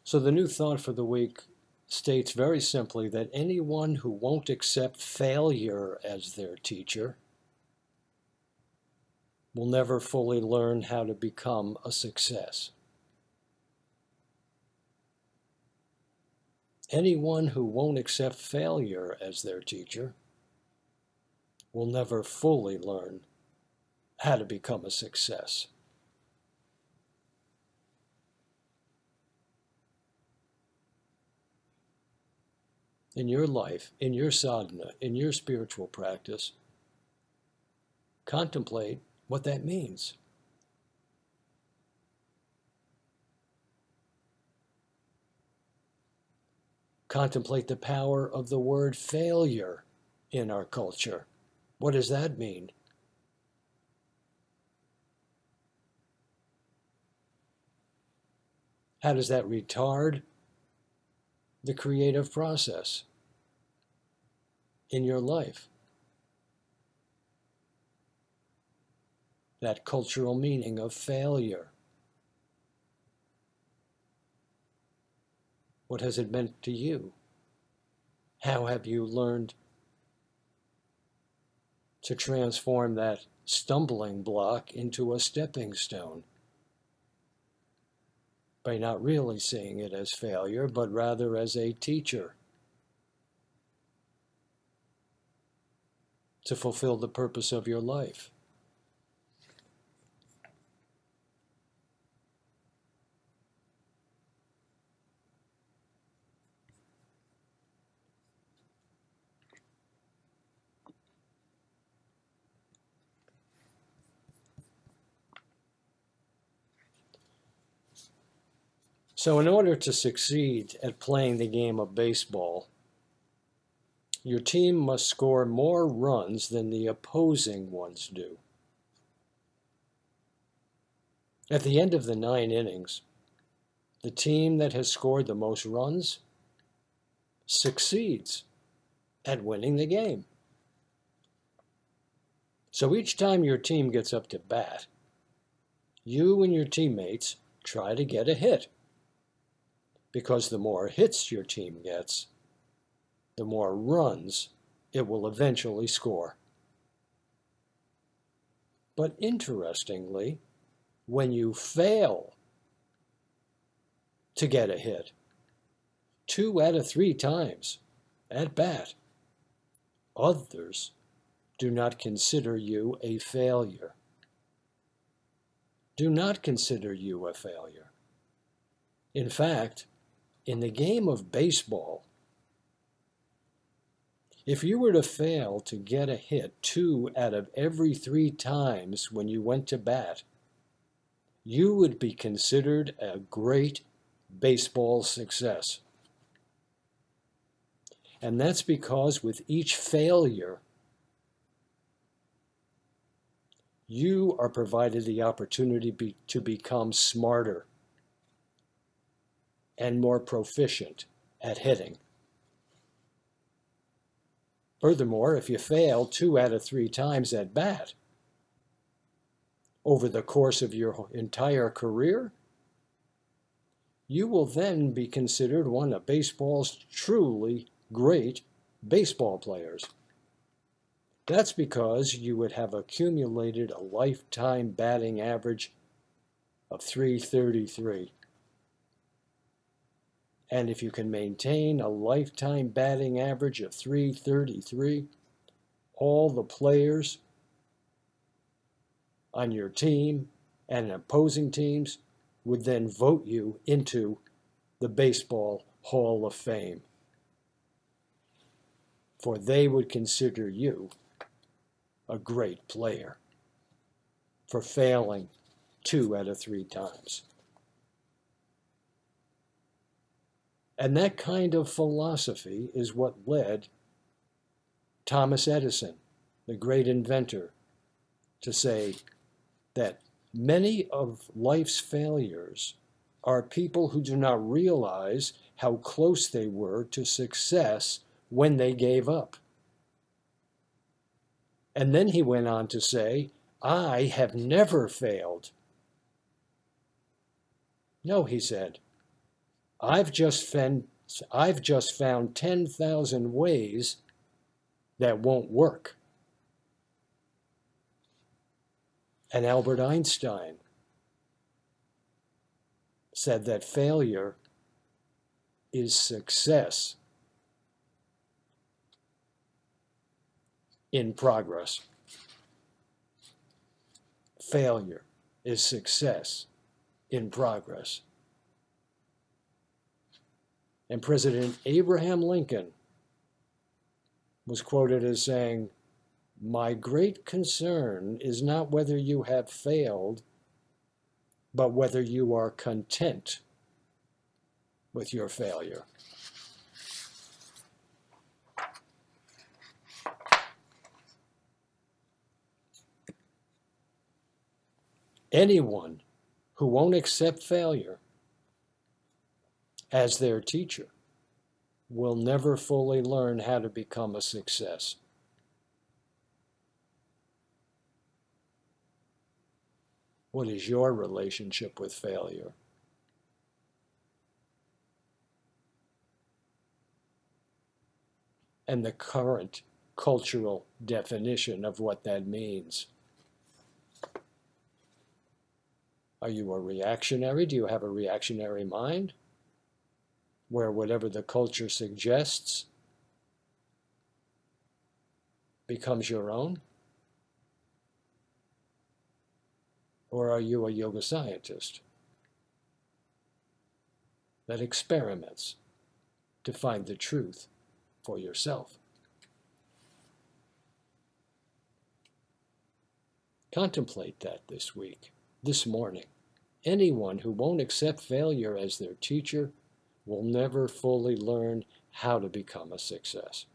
So the new thought for the week states very simply that anyone who won't accept failure as their teacher will never fully learn how to become a success. Anyone who won't accept failure as their teacher will never fully learn how to become a success. In your life, in your sadhana, in your spiritual practice, contemplate what that means. Contemplate the power of the word failure in our culture. What does that mean? How does that retard the creative process in your life? That cultural meaning of failure. What has it meant to you? How have you learned to transform that stumbling block into a stepping stone? By not really seeing it as failure, but rather as a teacher to fulfill the purpose of your life. So in order to succeed at playing the game of baseball, your team must score more runs than the opposing ones do. At the end of the 9 innings, the team that has scored the most runs succeeds at winning the game. So each time your team gets up to bat, you and your teammates try to get a hit. Because the more hits your team gets, the more runs it will eventually score. But interestingly, when you fail to get a hit 2 out of 3 times at bat, others do not consider you a failure. Do not consider you a failure. In fact, in the game of baseball, if you were to fail to get a hit 2 out of every 3 times when you went to bat, you would be considered a great baseball success. And that's because with each failure, you are provided the opportunity to become smarter and more proficient at hitting. Furthermore, if you fail 2 out of 3 times at bat over the course of your entire career, you will then be considered one of baseball's truly great baseball players. That's because you would have accumulated a lifetime batting average of .333. And if you can maintain a lifetime batting average of .333, all the players on your team and opposing teams would then vote you into the Baseball Hall of Fame. For they would consider you a great player for failing 2 out of 3 times. And that kind of philosophy is what led Thomas Edison, the great inventor, to say that many of life's failures are people who do not realize how close they were to success when they gave up. And then he went on to say, I have never failed. No, he said, I've just found 10,000 ways that won't work. And Albert Einstein said that failure is success in progress. Failure is success in progress. And President Abraham Lincoln was quoted as saying, "My great concern is not whether you have failed, but whether you are content with your failure." Anyone who won't accept failure as their teacher will never fully learn how to become a success. What is your relationship with failure? And the current cultural definition of what that means. Are you a reactionary? Do you have a reactionary mind, where whatever the culture suggests becomes your own? Or are you a yoga scientist that experiments to find the truth for yourself? Contemplate that this week, this morning. Anyone who won't accept failure as their teacher will never fully learn how to become a success.